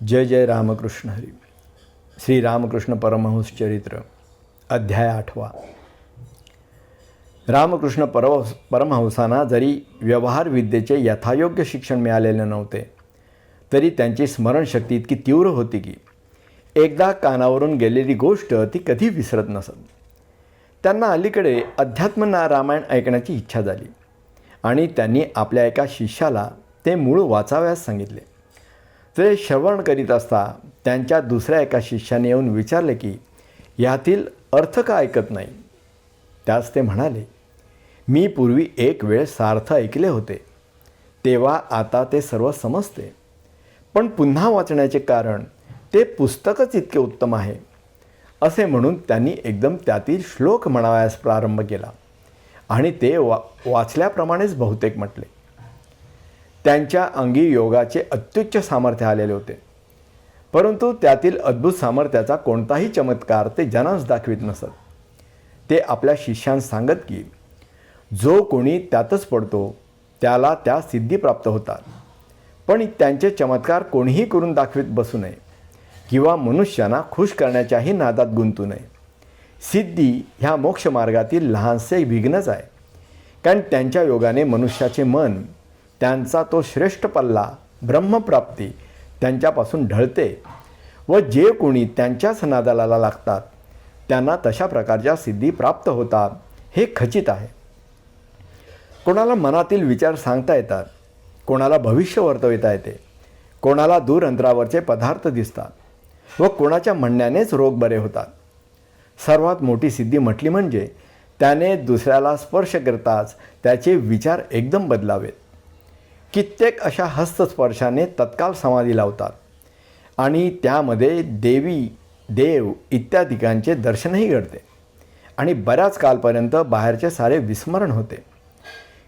जय जय रामकृष्ण हरी. श्री रामकृष्ण परमहंस चरित्र अध्याय 8. रामकृष्ण परमहंसांना जरी व्यवहार विद्येचे यथायोग्य शिक्षण मिळालेले नव्हते, तरी त्यांची स्मरणशक्ती इतकी तीव्र होती की एकदा कानावरून गेलेली गोष्ट ती कधी विसरत नसत. त्यांना अलीकडे अध्यात्म रामायण ऐकण्याची इच्छा झाली आणि त्यांनी आपल्या एका शिष्याला ते मूळ वाचाव्यास सांगितले. ते श्रवण करीत असता त्यांच्या दुसऱ्या एका शिष्याने येऊन विचारले की यातील अर्थ का ऐकत नाही. त्यास ते म्हणाले, मी पूर्वी एक वेळ सार्थ ऐकले होते, तेव्हा आता ते सर्व समजते, पण पुन्हा वाचण्याचे कारण ते पुस्तकच इतके उत्तम आहे. असे म्हणून त्यांनी एकदम त्यातील श्लोक म्हणावयास प्रारंभ केला आणि ते वाचल्याप्रमाणेच बहुतेक म्हटले. त्यांच्या अंगी योगाचे अत्युच्च सामर्थ्य आलेले होते, परंतु त्यातील अद्भुत सामर्थ्याचा कोणताही चमत्कार ते जनास दाखवित नसत. ते आपल्या शिष्यांस सांगत की जो कोणी त्यातच पडतो त्याला त्या सिद्धी प्राप्त होतात, पण त्यांचे चमत्कार कोणीही करून दाखवित बसू नये किंवा मनुष्यांना खुश करण्याच्याही नादात गुंतू नये. सिद्धी ह्या मोक्षमार्गातील लहानसे विघ्नच आहे, कारण त्यांच्या योगाने मनुष्याचे मन त्यांचा तो श्रेष्ठ पल्ला ब्रह्मप्राप्ती त्यांच्यापासून ढळते व जे कोणी त्यांच्याच नादाला लागतात त्यांना तशा प्रकारच्या सिद्धी प्राप्त होतात, हे खचित आहे. कोणाला मनातील विचार सांगता येतात, कोणाला भविष्य वर्तविता येते, कोणाला दूर अंतरावरचे पदार्थ दिसतात व कोणाच्या म्हणण्यानेच रोग बरे होतात. सर्वात मोठी सिद्धी म्हटली म्हणजे त्याने दुसऱ्याला स्पर्श करताच त्याचे विचार एकदम बदलावेत. कित्येक अशा हस्तस्पर्शाने तत्काल समाधी लावतात आणि त्यामध्ये देव इत्यादिकांचे दर्शनही घडते आणि बऱ्याच कालपर्यंत बाहेरचे सारे विस्मरण होते.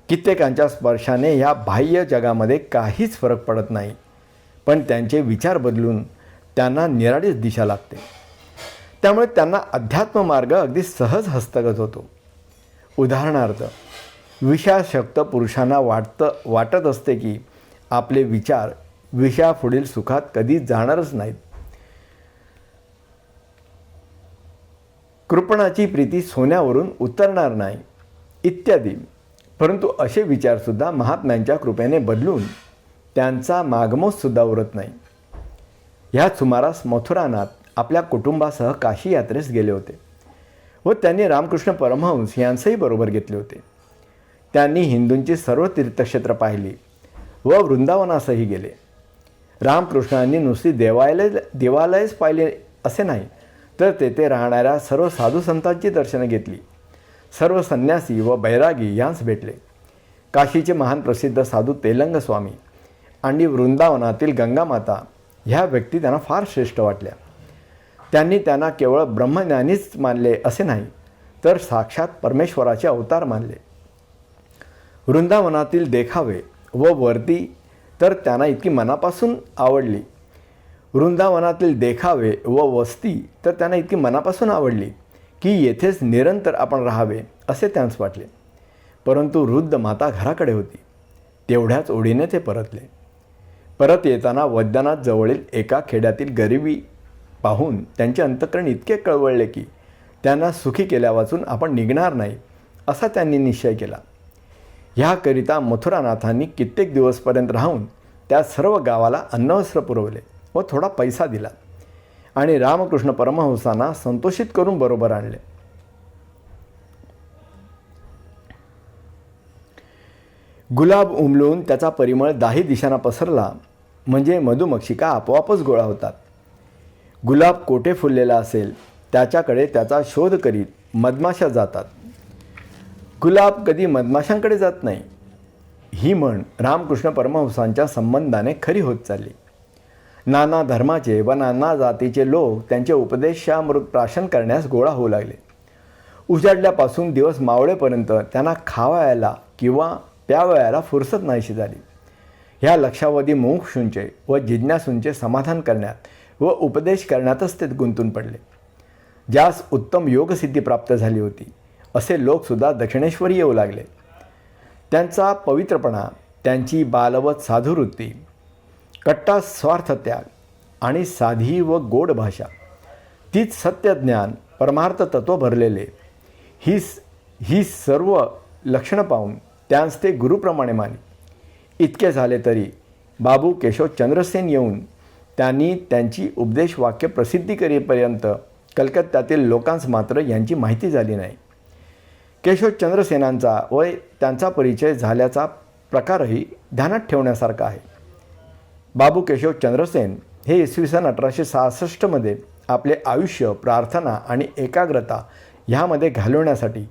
कित्येकांच्या स्पर्शाने या बाह्य जगामध्ये काहीच फरक पडत नाही, पण त्यांचे विचार बदलून त्यांना निराळीच दिशा लागते. त्यामुळे त्यांना अध्यात्म मार्ग अगदी सहज हस्तगत होतो. उदाहरणार्थ, विषयाशक्त पुरुषांना वाटत असते की आपले विचार विषयापुढील सुखात कधी जाणारच नाहीत. कृपणाची प्रीती सोन्यावरून उतरणार नाही इत्यादी. परंतु असे विचारसुद्धा महात्म्यांच्या कृपेने बदलून त्यांचा मागमोसुद्धा उरत नाही. ह्याच सुमारास मथुरानाथ आपल्या कुटुंबासह काशी यात्रेस गेले होते व त्यांनी रामकृष्ण परमहंस यांचंही बरोबर घेतले होते. त्यांनी हिंदूंची सर्व तीर्थक्षेत्र पाहिली व वृंदावनासही गेले. रामकृष्णांनी नुसती देवालयच पाहिले असे नाही, तर तेथे राहणाऱ्या सर्व साधू संतांची दर्शनं घेतली. सर्व संन्यासी व बैरागी यांस भेटले. काशीचे महान प्रसिद्ध साधू तेलंग स्वामी आणि वृंदावनातील गंगामाता ह्या व्यक्ती त्यांना फार श्रेष्ठ वाटल्या. त्यांनी त्यांना केवळ ब्रह्मज्ञानीच मानले असे नाही, तर साक्षात परमेश्वराचे अवतार मानले. वृंदावनातील देखावे व वर्दी तर त्यांना इतकी मनापासून आवडली. वृंदावनातील देखावे व वस्ती तर त्यांना इतकी मनापासून आवडली की येथेच निरंतर आपण राहावे असे त्यांस वाटले. परंतु वृद्ध माता घराकडे होती. तेवढ्याच ओढीने ते परतले. परत येताना वैद्यनाथ जवळील एका खेड्यातील गरिबी पाहून त्यांचे अंतःकरण इतके कळवळले की त्यांना सुखी केल्या वाचून आपण निघणार नाही असा त्यांनी निश्चय केला. ह्याकरिता मथुरानाथांनी कित्येक दिवसपर्यंत राहून त्या सर्व गावाला अन्नवस्त्र पुरवले व थोडा पैसा दिला आणि रामकृष्ण परमहंसांना संतोषित करून बरोबर आणले. गुलाब उमलून त्याचा परिमळ दाही दिशांना पसरला म्हणजे मधुमक्षिका आपोआपच गोळा होतात. गुलाब कोठे फुललेला असेल त्याच्याकडे त्याचा शोध करीत मधमाशा जातात. गुलाब कधी मधमाशांकडे जात नाही. ही म्हण रामकृष्ण परमहंसांच्या संबंधाने खरी होत चालली. नाना धर्माचे व नाना जातीचे लोक त्यांचे उपदेशामृत प्राशन करण्यास गोळा होऊ लागले. उजाडल्यापासून दिवस मावळेपर्यंत त्यांना खावायला किंवा प्यावयाला फुरसत नाहीशी झाली. ह्या लक्षावधी मुमुक्षूंचे व जिज्ञासूंचे समाधान करण्यात व उपदेश करण्यातच ते गुंतून पडले. ज्यास उत्तम योगसिद्धी प्राप्त झाली होती असे लोकसुद्धा दक्षिणेश्वरी येऊ लागले. त्यांचा पवित्रपणा, त्यांची बालवत साधुवृत्ती, कट्टा स्वार्थत्याग आणि साधी व गोड भाषा, तीच सत्यज्ञान परमार्थ तत्व भरलेले, ही सर्व लक्षणं पाहून त्यांस ते गुरुप्रमाणे माने. इतके झाले तरी बाबू केशव चंद्रसेन येऊन त्यांनी त्यांची उपदेश वाक्य प्रसिद्धी करेपर्यंत कलकत्त्यातील लोकांस मात्र यांची माहिती झाली नाही. केशव चंद्रसेनांचा व त्यांचा परिचय झाल्याचा प्रकारही ध्यानात ठेवण्यासारखा आहे. बाबू केशव चंद्रसेन हे इसवी सन 1866 आपले आयुष्य प्रार्थना आणि एकाग्रता ह्यामध्ये घालवण्यासाठी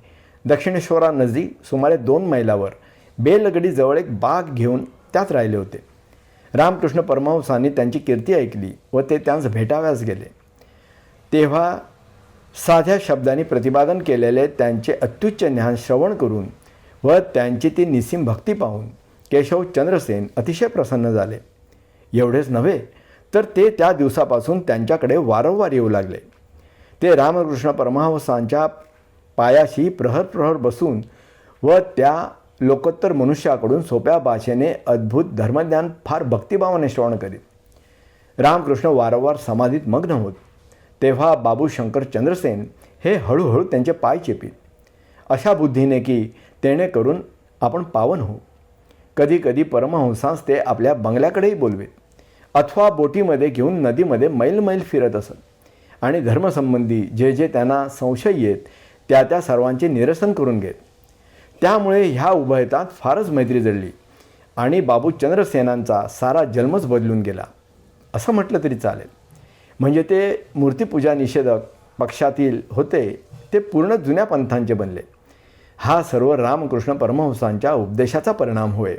दक्षिणेश्वरानजीक सुमारे 2 मैलावर बेलगडीजवळ एक बाग घेऊन त्यात राहिले होते. रामकृष्ण परमहंसांनी त्यांची कीर्ती ऐकली व ते त्यांस भेटाव्यास गेले. तेव्हा साध्या शब्दांनी प्रतिपादन केलेले त्यांचे अत्युच्च ज्ञान श्रवण करून व त्यांची ती निस्सीम भक्ती पाहून केशव चंद्रसेन अतिशय प्रसन्न झाले. एवढेच नव्हे तर ते त्या दिवसापासून त्यांच्याकडे वारंवार येऊ लागले. ते रामकृष्ण परमहंसांच्या पायाशी प्रहर बसून व त्या लोकोत्तर मनुष्याकडून सोप्या भाषेने अद्भुत धर्मज्ञान फार भक्तिभावाने श्रवण करीत. रामकृष्ण वारंवार समाधीत मग्न होत. तेव्हा बाबू शंकर चंद्रसेन हे हळूहळू त्यांचे पाय चेपीत, अशा बुद्धीने की तेणे करून आपण पावन होऊ. कधी कधी परमहंसांस ते आपल्या बंगल्याकडेही बोलवेत अथवा बोटीमध्ये घेऊन नदीमध्ये मैल फिरत असत आणि धर्मसंबंधी जे त्यांना संशय येत त्या सर्वांचे निरसन करून घेत. त्यामुळे ह्या उभयतात फारच मैत्री जडली आणि बाबू चंद्रसेनांचा सारा जन्मच बदलून गेला असं म्हटलं तरी चालेल. म्हणजे ते मूर्तिपूजा निषेधक पक्षातील होते ते पूर्ण जुन्या पंथांचे बनले. हा सर्व रामकृष्ण परमहंसांच्या उपदेशाचा परिणाम होय.